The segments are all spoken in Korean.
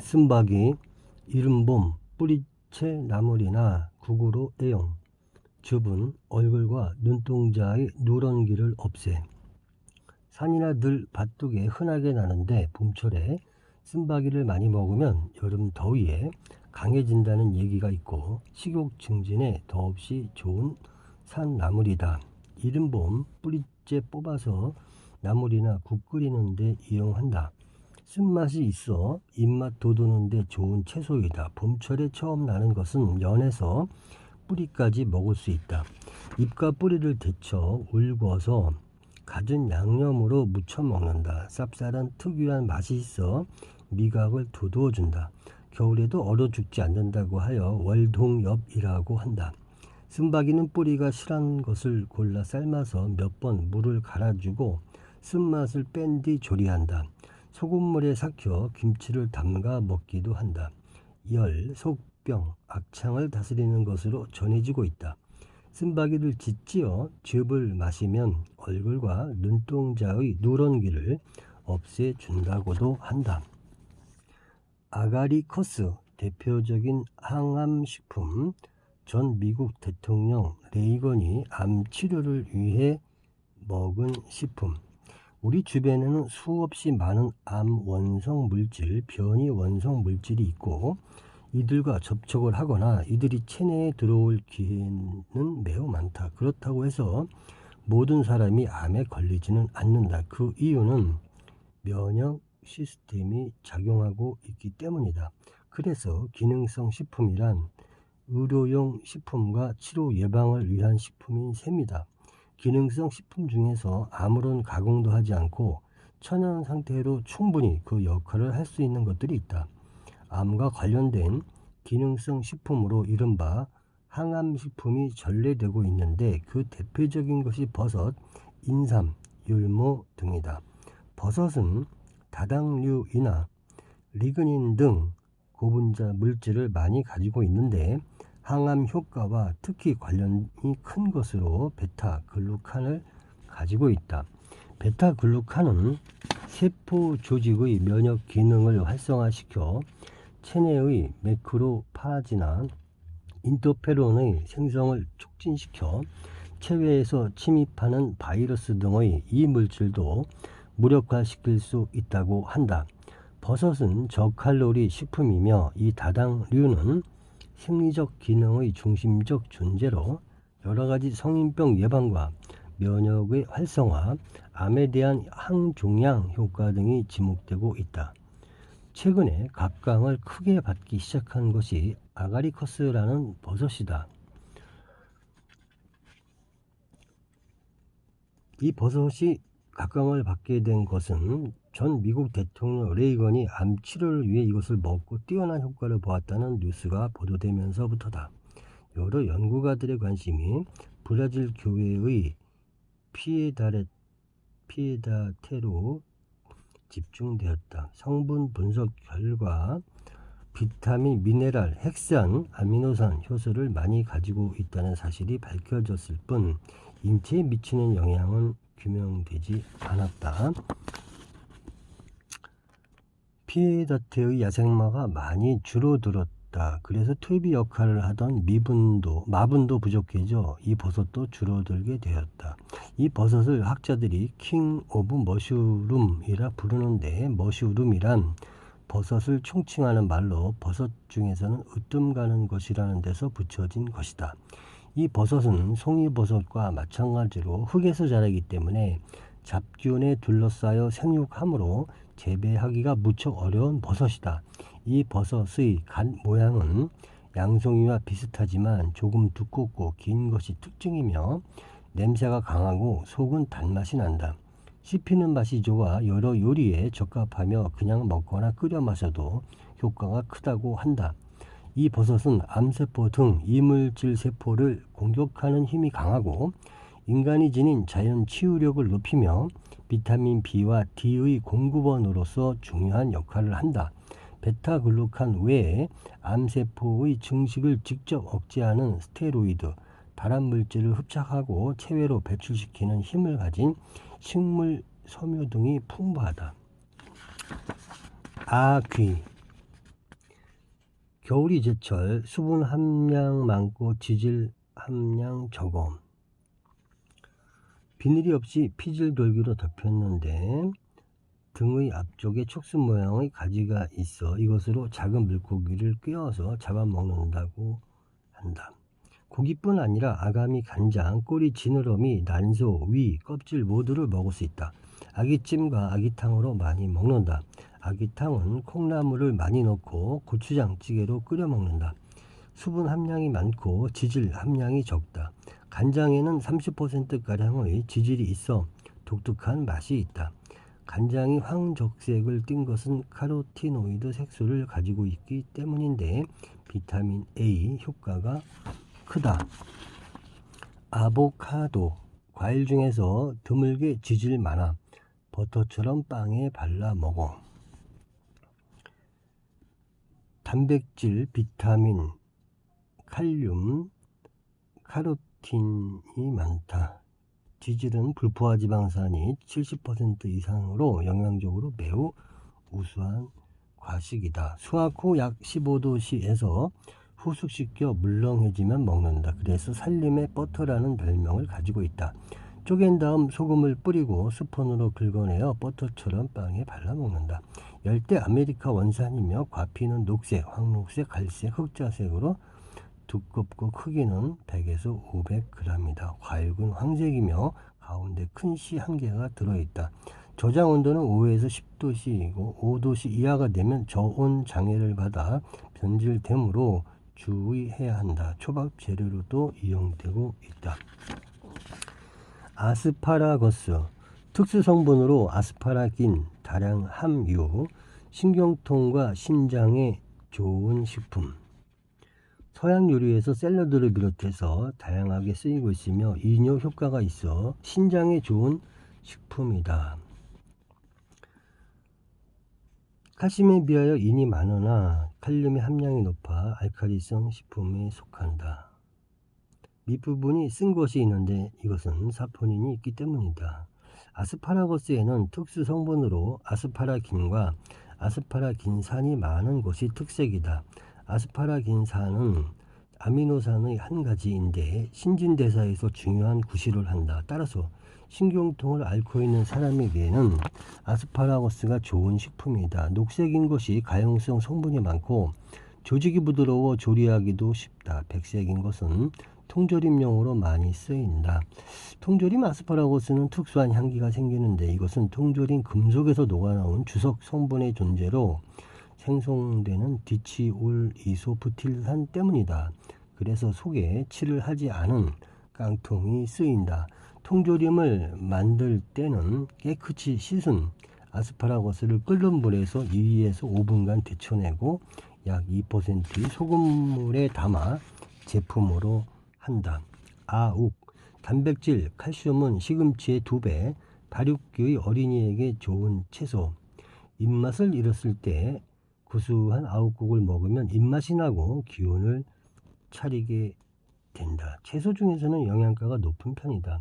쓴박이, 이른봄, 뿌리채 나물이나 국으로 애용. 줍은 얼굴과 눈동자의 누런기를 없애. 산이나 들 밭둑에 흔하게 나는데 봄철에 쓴박이를 많이 먹으면 여름 더위에 강해진다는 얘기가 있고 식욕 증진에 더없이 좋은 산나물이다. 이른봄 뿌리째 뽑아서 나물이나 국 끓이는데 이용한다. 쓴맛이 있어 입맛 돋우는데 좋은 채소이다. 봄철에 처음 나는 것은 연해서 뿌리까지 먹을 수 있다. 잎과 뿌리를 데쳐 울궈서 갖은 양념으로 무쳐 먹는다. 쌉쌀한 특유한 맛이 있어 미각을 돋워준다. 겨울에도 얼어 죽지 않는다고 하여 월동엽이라고 한다. 쓴박이는 뿌리가 실한 것을 골라 삶아서 몇 번 물을 갈아주고 쓴맛을 뺀 뒤 조리한다. 소금물에 삭혀 김치를 담가 먹기도 한다. 열, 속병, 악창을 다스리는 것으로 전해지고 있다. 쓴박이를 짓지어 즙을 마시면 얼굴과 눈동자의 누런기를 없애준다고도 한다. 아가리커스, 대표적인 항암식품. 전 미국 대통령 레이건이 암 치료를 위해 먹은 식품. 우리 주변에는 수없이 많은 암 원성 물질, 변이 원성 물질이 있고 이들과 접촉을 하거나 이들이 체내에 들어올 기회는 매우 많다. 그렇다고 해서 모든 사람이 암에 걸리지는 않는다. 그 이유는 면역 시스템이 작용하고 있기 때문이다. 그래서 기능성 식품이란 의료용 식품과 치료 예방을 위한 식품인 셈이다. 기능성 식품 중에서 아무런 가공도 하지 않고 천연 상태로 충분히 그 역할을 할 수 있는 것들이 있다. 암과 관련된 기능성 식품으로 이른바 항암식품이 전래되고 있는데 그 대표적인 것이 버섯, 인삼, 율무 등이다. 버섯은 다당류이나 리그닌 등 고분자 물질을 많이 가지고 있는데 항암 효과와 특히 관련이 큰 것으로 베타글루칸을 가지고 있다. 베타글루칸은 세포 조직의 면역 기능을 활성화시켜 체내의 매크로파지나 인터페론의 생성을 촉진시켜 체외에서 침입하는 바이러스 등의 이 물질도 무력화시킬 수 있다고 한다. 버섯은 저칼로리 식품이며 이 다당류는 생리적 기능의 중심적 존재로 여러가지 성인병 예방과 면역의 활성화, 암에 대한 항종양 효과 등이 지목되고 있다. 최근에 각광을 크게 받기 시작한 것이 아가리커스라는 버섯이다. 이 버섯이 각광을 받게 된 것은 전 미국 대통령 레이건이 암 치료를 위해 이것을 먹고 뛰어난 효과를 보았다는 뉴스가 보도되면서부터다. 여러 연구가들의 관심이 브라질 교회의 피에다테로 집중되었다. 성분 분석 결과 비타민, 미네랄, 핵산, 아미노산, 효소를 많이 가지고 있다는 사실이 밝혀졌을 뿐 인체에 미치는 영향은 규명되지 않았다. 피에다테의 야생마가 많이 줄어들었다. 그래서 퇴비 역할을 하던 마분도 부족해져 이 버섯도 줄어들게 되었다. 이 버섯을 학자들이 킹 오브 머쉬룸이라 부르는데 머쉬룸이란 버섯을 총칭하는 말로 버섯 중에서는 으뜸 가는 것이라는 데서 붙여진 것이다. 이 버섯은 송이버섯과 마찬가지로 흙에서 자라기 때문에 잡균에 둘러싸여 생육하므로 재배하기가 무척 어려운 버섯이다. 이 버섯의 갓 모양은 양송이와 비슷하지만 조금 두껍고 긴 것이 특징이며 냄새가 강하고 속은 단맛이 난다. 씹히는 맛이 좋아 여러 요리에 적합하며 그냥 먹거나 끓여 마셔도 효과가 크다고 한다. 이 버섯은 암세포 등 이물질 세포를 공격하는 힘이 강하고 인간이 지닌 자연 치유력을 높이며 비타민 B와 D의 공급원으로서 중요한 역할을 한다. 베타글루칸 외에 암세포의 증식을 직접 억제하는 스테로이드, 발암물질을 흡착하고 체외로 배출시키는 힘을 가진 식물 섬유 등이 풍부하다. 아귀, 겨울이 제철, 수분 함량 많고 지질 함량 적어. 비늘이 없이 피질돌기로 덮였는데 등의 앞쪽에 촉수 모양의 가지가 있어 이것으로 작은 물고기를 꿰어서 잡아먹는다고 한다. 고기뿐 아니라 아가미, 간장, 꼬리, 지느러미, 난소, 위, 껍질 모두를 먹을 수 있다. 아기찜과 아기탕으로 많이 먹는다. 아기탕은 콩나물을 많이 넣고 고추장찌개로 끓여 먹는다. 수분 함량이 많고 지질 함량이 적다. 간장에는 30%가량의 지질이 있어 독특한 맛이 있다. 간장이 황적색을 띤 것은 카로티노이드 색소를 가지고 있기 때문인데 비타민 A 효과가 크다. 아보카도, 과일 중에서 드물게 지질 많아 버터처럼 빵에 발라 먹어. 단백질, 비타민, 칼륨, 카로틴이 많다. 지질은 불포화 지방산이 70% 이상으로 영양적으로 매우 우수한 과식이다. 수확 후 약 15도씨에서 후숙시켜 물렁해지면 먹는다. 그래서 살림의 버터라는 별명을 가지고 있다. 쪼갠 다음 소금을 뿌리고 스푼으로 긁어내어 버터처럼 빵에 발라 먹는다. 열대 아메리카 원산이며 과피는 녹색, 황록색, 갈색, 흑자색으로 두껍고 크기는 100에서 500g이다. 과육은 황색이며 가운데 큰 씨 한 개가 들어있다. 저장 온도는 5에서 10도씨이고 5도씨 이하가 되면 저온 장애를 받아 변질되므로 주의해야 한다. 초밥 재료로도 이용되고 있다. 아스파라거스, 특수 성분으로 아스파라긴, 다량 함유, 신경통과 심장에 좋은 식품. 서양 요리에서 샐러드를 비롯해서 다양하게 쓰이고 있으며 이뇨 효과가 있어 신장에 좋은 식품이다. 칼슘에 비하여 인이 많으나 칼륨의 함량이 높아 알칼리성 식품에 속한다. 밑부분이 쓴 것이 있는데 이것은 사포닌이 있기 때문이다. 아스파라거스에는 특수 성분으로 아스파라긴과 아스파라긴산이 많은 것이 특색이다. 아스파라긴산은 아미노산의 한 가지인데 신진대사에서 중요한 구실을 한다. 따라서 신경통을 앓고 있는 사람에게는 아스파라거스가 좋은 식품이다. 녹색인 것이 가용성 성분이 많고 조직이 부드러워 조리하기도 쉽다. 백색인 것은 통조림용으로 많이 쓰인다. 통조림 아스파라거스는 특수한 향기가 생기는데 이것은 통조림 금속에서 녹아나온 주석 성분의 존재로 생성되는 디치올 이소프틸산 때문이다. 그래서 속에 칠을 하지 않은 깡통이 쓰인다. 통조림을 만들 때는 깨끗이 씻은 아스파라거스를 끓는 물에서 2에서 5분간 데쳐내고 약 2%의 소금물에 담아 제품으로 한다. 아욱, 단백질, 칼슘은 시금치의 2배, 발육기의 어린이에게 좋은 채소. 입맛을 잃었을 때 구수한 아욱국을 먹으면 입맛이 나고 기운을 차리게 된다. 채소 중에서는 영양가가 높은 편이다.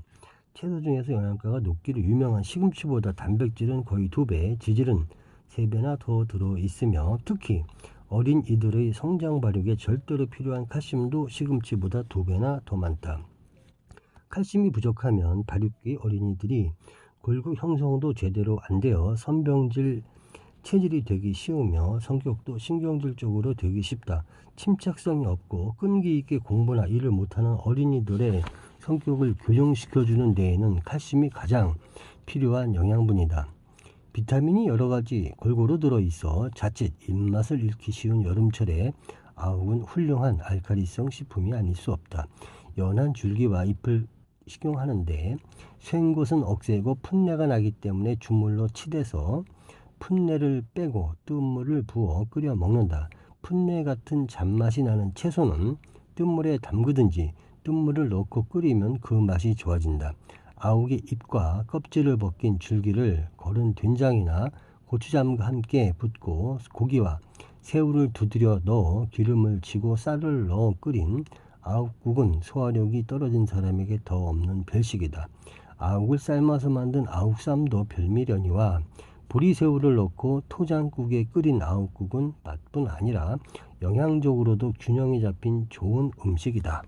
채소 중에서 영양가가 높기로 유명한 시금치보다 단백질은 거의 2배, 지질은 3배나 더 들어있으며 특히 어린 이들의 성장 발육에 절대로 필요한 칼슘도 시금치보다 2배나 더 많다. 칼슘이 부족하면 발육기 어린이들이 골구 형성도 제대로 안 되어 선병질 체질이 되기 쉬우며 성격도 신경질적으로 되기 쉽다. 침착성이 없고 끈기 있게 공부나 일을 못하는 어린이들의 성격을 교정시켜주는 데에는 칼슘이 가장 필요한 영양분이다. 비타민이 여러가지 골고루 들어있어 자칫 입맛을 잃기 쉬운 여름철에 아욱은 훌륭한 알칼리성 식품이 아닐 수 없다. 연한 줄기와 잎을 식용하는데 쇠인 것은 억세고 풋내가 나기 때문에 주물러 치대서 풋내를 빼고 뜬물을 부어 끓여 먹는다. 풋내 같은 잔맛이 나는 채소는 뜬물에 담그든지 뜬물을 넣고 끓이면 그 맛이 좋아진다. 아욱의 잎과 껍질을 벗긴 줄기를 거른 된장이나 고추장과 함께 붓고 고기와 새우를 두드려 넣어 기름을 지고 쌀을 넣어 끓인 아욱국은 소화력이 떨어진 사람에게 더 없는 별식이다. 아욱을 삶아서 만든 아욱쌈도 별미려니와 보리새우를 넣고 토장국에 끓인 아욱국은 맛뿐 아니라 영양적으로도 균형이 잡힌 좋은 음식이다.